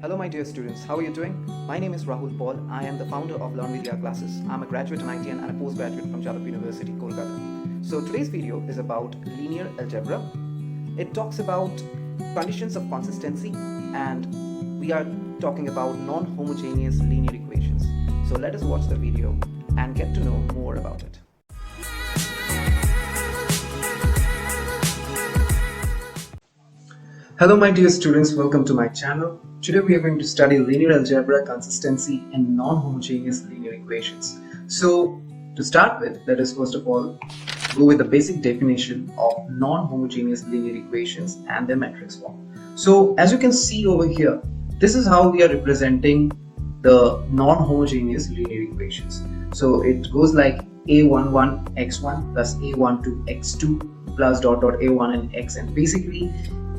Hello my dear students, how are you doing? My name is Rahul Paul. I am the founder of Learn with Your Classes. I'm a graduate in ITN and a postgraduate from Jadavpur University, Kolkata. So today's video is about linear algebra. It talks about conditions of consistency and we are talking about non-homogeneous linear equations. So let us watch the video and get to know more about it. Hello my dear students, welcome to my channel. Today we are going to study linear algebra, consistency and non-homogeneous linear equations. So to start with, let us first of all go with the basic definition of non-homogeneous linear equations and their matrix form. So as you can see over here, this is how we are representing the non-homogeneous linear equations. So it goes like a11 x1 plus a12 x2 plus dot dot a1 and xn. Basically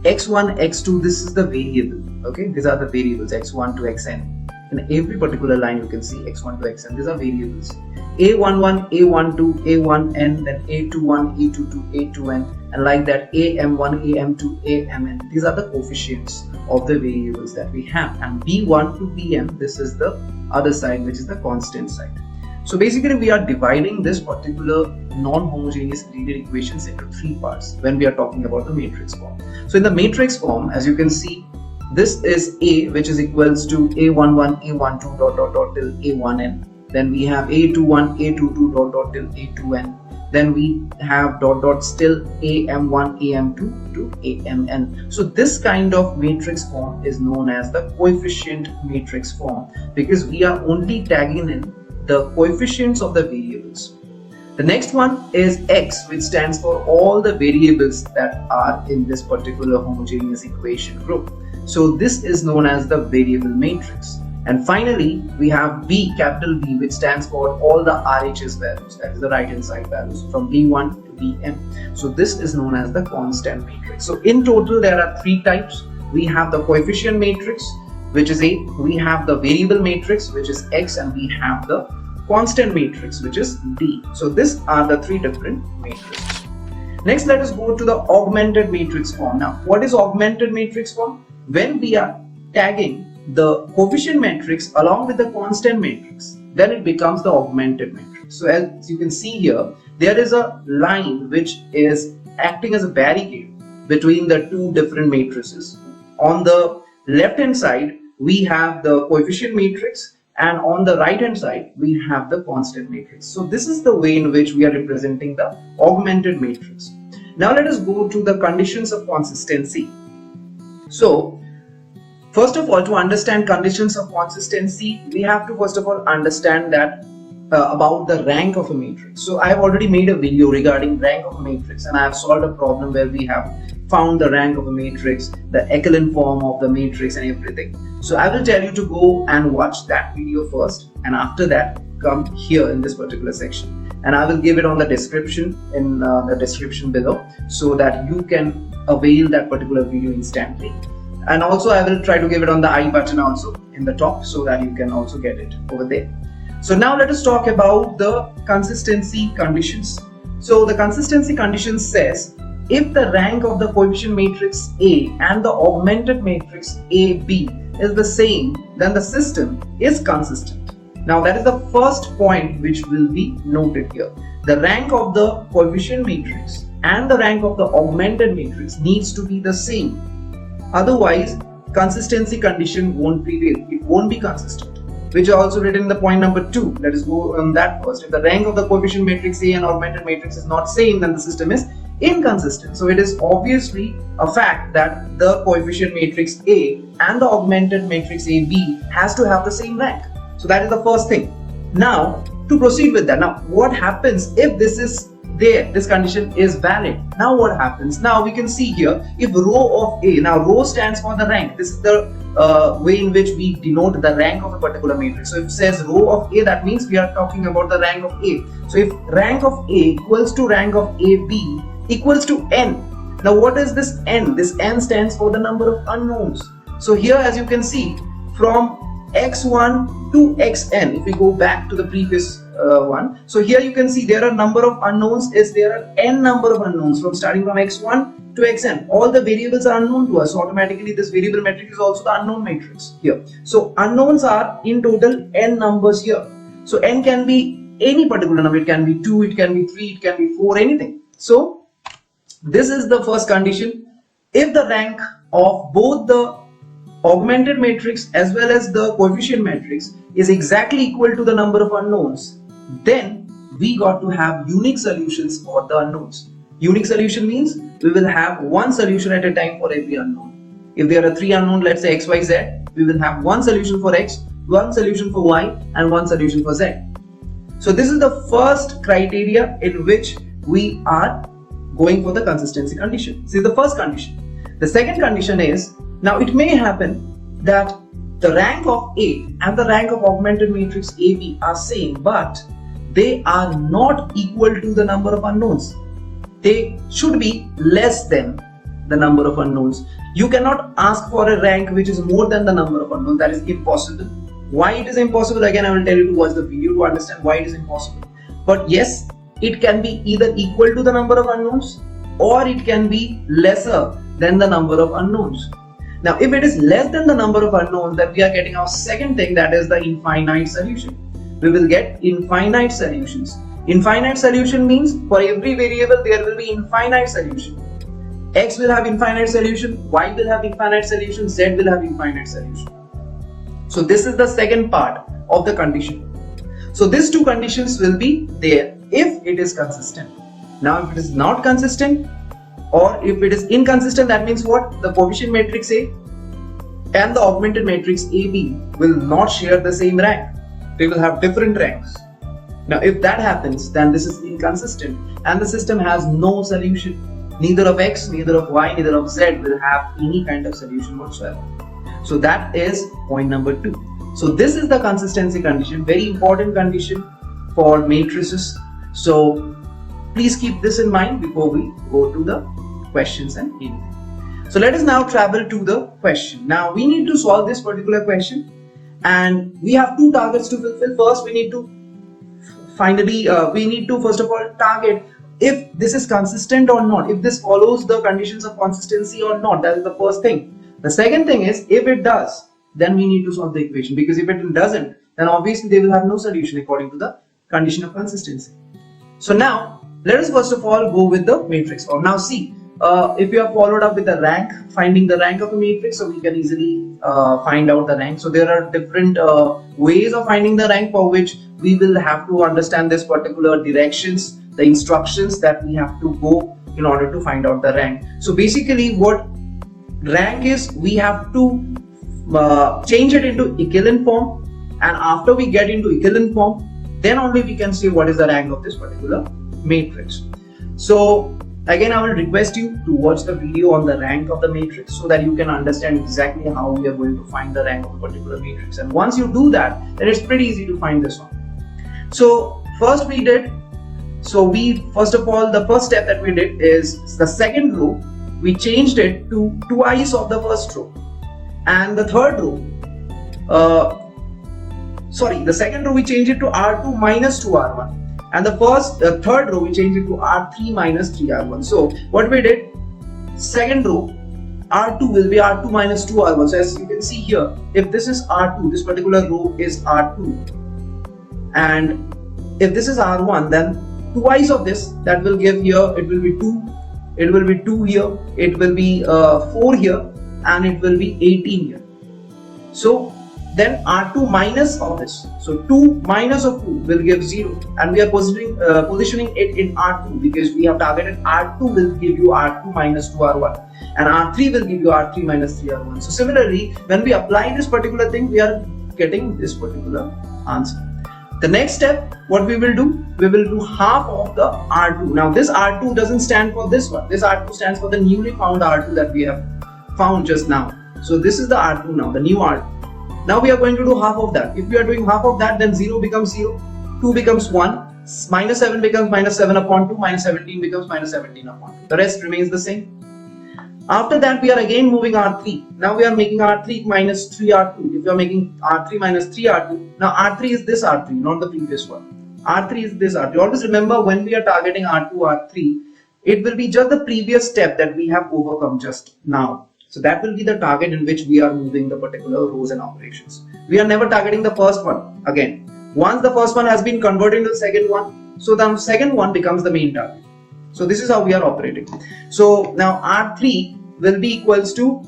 x1, x2, this is the variable, okay? These are the variables, x1 to xn. In every particular line you can see x1 to xn, these are variables. a11, a12, a1n, then a21, a22, a2n, and like that am1, am2, amn. These are the coefficients of the variables that we have. And b1 to bm, this is the other side, which is the constant side. So basically we are dividing this particular non-homogeneous linear equations into three parts when we are talking about the matrix form. So in the matrix form, as you can see, this is A, which is equals to a11, a12 dot dot dot till a1n. Then we have a21, a22 dot dot till a2n. Then we have dot dot still am1, am2 to amn. So this kind of matrix form is known as the coefficient matrix form because we are only tagging in the coefficients of the variables. The next one is X, which stands for all the variables that are in this particular homogeneous equation group. So this is known as the variable matrix. And finally, we have B, capital B, which stands for all the RHS values, that is the right hand side values from B1 to Bm. So this is known as the constant matrix. So in total, there are three types. We have the coefficient matrix, which is A, we have the variable matrix, which is X, and we have the constant matrix, which is D. So these are the three different matrices. Next, let us go to the augmented matrix form. Now, what is augmented matrix form? When we are tagging the coefficient matrix along with the constant matrix, then it becomes the augmented matrix. So as you can see here, there is a line which is acting as a barricade between the two different matrices. On the left hand side, we have the coefficient matrix, and on the right hand side we have the constant matrix. So this is the way in which we are representing the augmented matrix. Now let us go to the conditions of consistency. So first of all, to understand conditions of consistency, we have to first of all understand that about the rank of a matrix. So I have already made a video regarding rank of a matrix, and I have solved a problem where we have found the rank of a matrix, the Echelon form of the matrix and everything. So I will tell you to go and watch that video first, and after that come here in this particular section, and I will give it on the description in the description below so that you can avail that particular video instantly. And also I will try to give it on the I button also in the top so that you can also get it over there. So now let us talk about the consistency conditions. So the consistency condition says if the rank of the coefficient matrix A and the augmented matrix AB is the same, then the system is consistent. Now that is the first point which will be noted here. The rank of the coefficient matrix and the rank of the augmented matrix needs to be the same. Otherwise, consistency condition won't prevail. It won't be consistent, which is also written in the point number 2. Let us go on that first. If the rank of the coefficient matrix A and augmented matrix is not same, then the system is inconsistent. So it is obviously a fact that the coefficient matrix A and the augmented matrix AB has to have the same rank. So that is the first thing. Now to proceed with that, now what happens if this is there, this condition is valid? Now what happens? Now we can see here, if rho of A, now rho stands for the rank. This is the way in which we denote the rank of a particular matrix. So if it says rho of A, that means we are talking about the rank of A. So if rank of A equals to rank of AB equals to n. Now what is this n? This n stands for the number of unknowns. So here as you can see, from x1 to xn, if we go back to the previous one. So here you can see there are number of unknowns is there are n number of unknowns from starting from x1 to xn. All the variables are unknown to us. So automatically this variable matrix is also the unknown matrix here. So unknowns are in total n numbers here. So n can be any particular number. It can be 2, it can be 3, it can be 4, anything. So this is the first condition. If the rank of both the augmented matrix as well as the coefficient matrix is exactly equal to the number of unknowns, then we got to have unique solutions for the unknowns. Unique solution means we will have one solution at a time for every unknown. If there are 3 unknowns, let's say x, y, z, we will have one solution for x, one solution for y, and one solution for z. So this is the first criteria in which we are going for the consistency condition. This is the first condition. The second condition is, now it may happen that the rank of A and the rank of augmented matrix AB are same, but they are not equal to the number of unknowns. They should be less than the number of unknowns. You cannot ask for a rank which is more than the number of unknowns. That is impossible. Why it is impossible? Again, I will tell you to watch the video to understand why it is impossible. But yes, it can be either equal to the number of unknowns or it can be lesser than the number of unknowns. Now, if it is less than the number of unknowns, then we are getting our second thing, that is the infinite solution. We will get infinite solutions. Infinite solution means for every variable there will be infinite solution. X will have infinite solution, Y will have infinite solution, Z will have infinite solution. So this is the second part of the condition. So these two conditions will be there if it is consistent. Now if it is not consistent or if it is inconsistent, that means what? The coefficient matrix A and the augmented matrix AB will not share the same rank. They will have different ranks. Now if that happens, then this is inconsistent and the system has no solution. Neither of X, neither of Y, neither of Z will have any kind of solution whatsoever. So that is point number 2. So this is the consistency condition, very important condition for matrices. So please keep this in mind before we go to the questions and anything. So let us now travel to the question. Now we need to solve this particular question and we have 2 targets to fulfill. First we need to first of all target if this is consistent or not, if this follows the conditions of consistency or not. That is the first thing. The second thing is, if it does, then we need to solve the equation, because if it doesn't, then obviously they will have no solution according to the condition of consistency. So now let us first of all go with the matrix form. Now see, if you have followed up with the rank, finding the rank of a matrix, so we can easily find out the rank. So there are different ways of finding the rank, for which we will have to understand this particular directions, the instructions that we have to go in order to find out the rank. So basically what rank is, we have to change it into Echelon form, and after we get into Echelon form, then only we can see what is the rank of this particular matrix. So again, I will request you to watch the video on the rank of the matrix so that you can understand exactly how we are going to find the rank of a particular matrix. And once you do that, then it's pretty easy to find this one. So first we did, first of all, the first step that we did is the second row, we changed it to twice of the first row, and the third row, the second row we changed it to R2 minus 2R1, and the third row we changed it to R3 minus 3R1. So what we did, second row, R2 will be R2 minus 2R1. So as you can see here, if this is R2, this particular row is R2, and if this is R1, then twice of this, that will give here, it will be 2, it will be 2 here, it will be 4 here, and it will be 18 here. So then R2 minus of this, so 2 minus of 2 will give 0, and we are positioning it in R2 because we have targeted R2 will give you R2 minus 2R1 and R3 will give you R3 minus 3R1. So similarly, when we apply this particular thing, we are getting this particular answer. The next step, what we will do half of the R2. Now this R2 doesn't stand for this one. This R2 stands for the newly found R2 that we have found just now. So this is the R2 now, the new R2. Now we are going to do half of that. If we are doing half of that, then 0 becomes 0, 2 becomes 1, minus 7 becomes minus 7 upon 2, minus 17 becomes minus 17 upon 2. The rest remains the same. After that, we are again moving R3. Now we are making R3 minus 3R2. If you are making R3 minus 3R2, now R3 is this R3, not the previous one. R3 is this R3. Always remember, when we are targeting R2, R3, it will be just the previous step that we have overcome just now. So that will be the target in which we are moving the particular rows and operations. We are never targeting the first one again. Once the first one has been converted into the second one, so the second one becomes the main target. So this is how we are operating. So now R3 will be equals to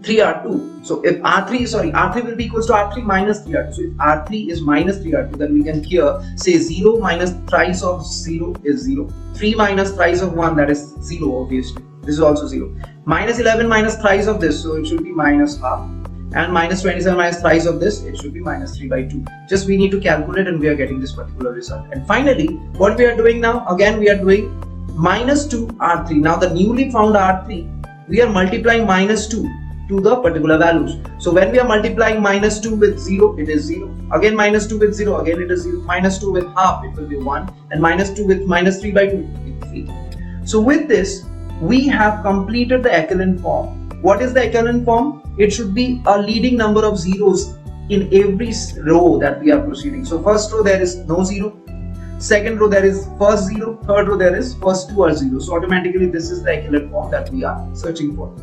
3R2. So if R3 will be equals to R3 minus 3R2. So if R3 is minus 3R2, then we can here say 0 minus thrice of 0 is 0. 3 minus thrice of 1, that is 0 obviously. This is also 0. Minus 11 minus thrice of this, so it should be minus half. And minus 27 minus thrice of this, it should be minus 3 by 2. Just we need to calculate and we are getting this particular result. And finally, what we are doing now, again we are doing minus 2 R3. Now the newly found R3, we are multiplying minus 2 to the particular values. So when we are multiplying minus 2 with 0, it is 0. Again minus 2 with 0, again it is 0. Minus 2 with half, it will be 1. And minus 2 with minus 3 by 2, it will be 3. So with this, we have completed the echelon form. What is the echelon form? It should be a leading number of zeros in every row that we are proceeding. So first row there is no 0. Second row there is first 0. Third row there is first 2 are 0. So automatically this is the echelon form that we are searching for.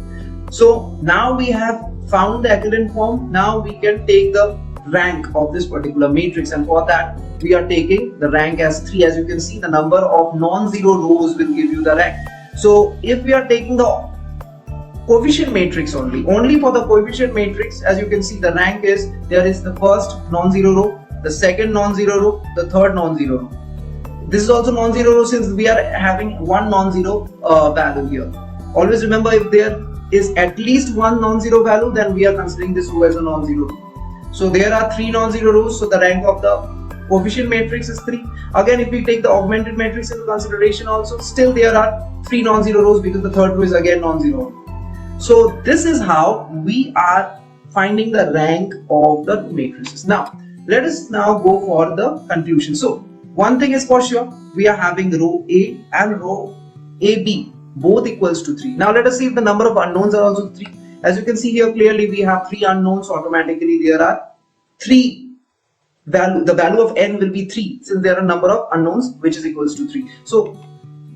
So now we have found the echelon form. Now we can take the rank of this particular matrix, and for that we are taking the rank as 3. As you can see, the number of non-zero rows will give you the rank. So if we are taking the coefficient matrix only for the coefficient matrix, as you can see, the rank is, there is the first non-zero row, the second non-zero row, the third non-zero row. This is also non-zero row since we are having one non-zero value here. Always remember, if there is at least one non-zero value, then we are considering this row as a non-zero row. So there are 3 non-zero rows, so the rank of the coefficient matrix is 3. Again, if we take the augmented matrix into consideration also, still there are 3 non-zero rows because the third row is again non-zero. So this is how we are finding the rank of the matrices. Now let us now go for the conclusion. So one thing is for sure, we are having row A and row AB both equals to 3. Now let us see if the number of unknowns are also 3. As you can see here clearly, we have 3 unknowns. Automatically there are 3 value. The value of n will be 3 since there are a number of unknowns which is equals to 3. So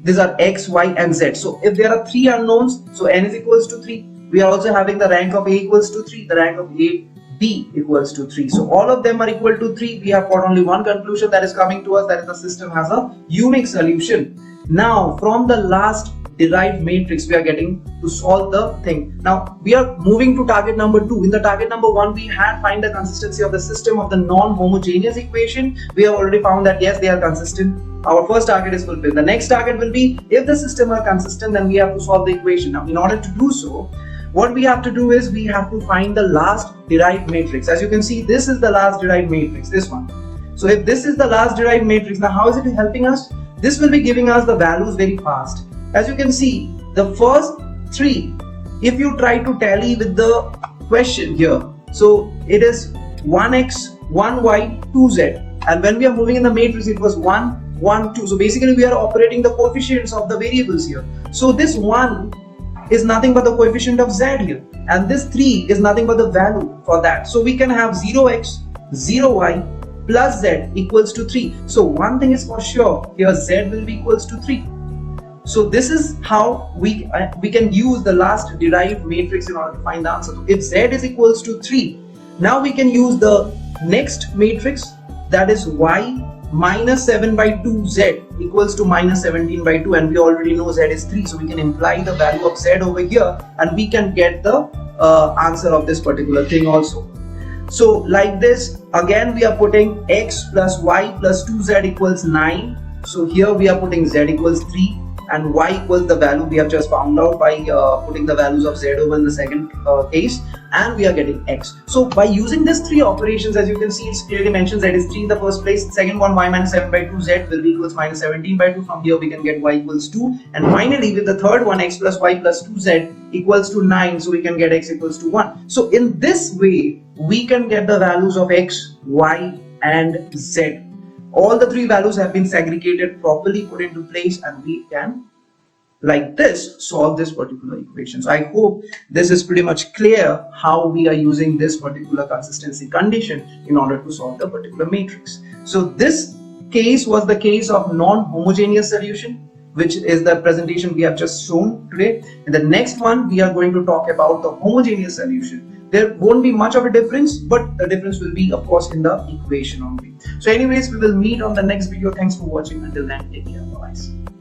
these are x, y and z. So if there are 3 unknowns, so n is equals to 3. We are also having the rank of A equals to 3, the rank of A, B equals to 3. So all of them are equal to 3. We have got only one conclusion that is coming to us, that is the system has a unique solution. Now from the last derived matrix we are getting to solve the thing. Now we are moving to target number 2. In the target number 1 we had find the consistency of the system of the non-homogeneous equation. We have already found that yes, they are consistent. Our first target is fulfilled. The next target will be, if the system are consistent, then we have to solve the equation. Now in order to do so, what we have to do is we have to find the last derived matrix. As you can see, this is the last derived matrix, this one. So if this is the last derived matrix, now how is it helping us? This will be giving us the values very fast. As you can see, the first 3, if you try to tally with the question here, so it is 1x, 1y, 2z, and when we are moving in the matrix it was 1, 1, 2. So basically we are operating the coefficients of the variables here. So this 1 is nothing but the coefficient of z here, and this 3 is nothing but the value for that. So we can have 0x, 0y plus z equals to 3. So one thing is for sure, here z will be equals to 3. So this is how we can use the last derived matrix in order to find the answer. So if z is equals to 3, now we can use the next matrix, that is y minus 7 by 2 z equals to minus 17 by 2, and we already know z is 3, so we can imply the value of z over here and we can get the answer of this particular thing also. So like this, again we are putting x plus y plus 2z equals 9. So here we are putting z equals 3 and y equals the value we have just found out by putting the values of z over in the second case, and we are getting x. So by using these 3 operations, as you can see, it clearly mentions z is 3 in the first place, second one y minus 7 by 2 z will be equals minus 17 by 2. From here we can get y equals 2, and finally with the third one, x plus y plus 2z equals to 9, so we can get x equals to 1. So in this way we can get the values of x, y and z. All the 3 values have been segregated, properly put into place, and we can, like this, solve this particular equation. So I hope this is pretty much clear how we are using this particular consistency condition in order to solve the particular matrix. So this case was the case of non-homogeneous solution, which is the presentation we have just shown today. In the next one, we are going to talk about the homogeneous solution. There won't be much of a difference, but the difference will be, of course, in the equation only. So anyways, we will meet on the next video. Thanks for watching. Until then, take care. Bye.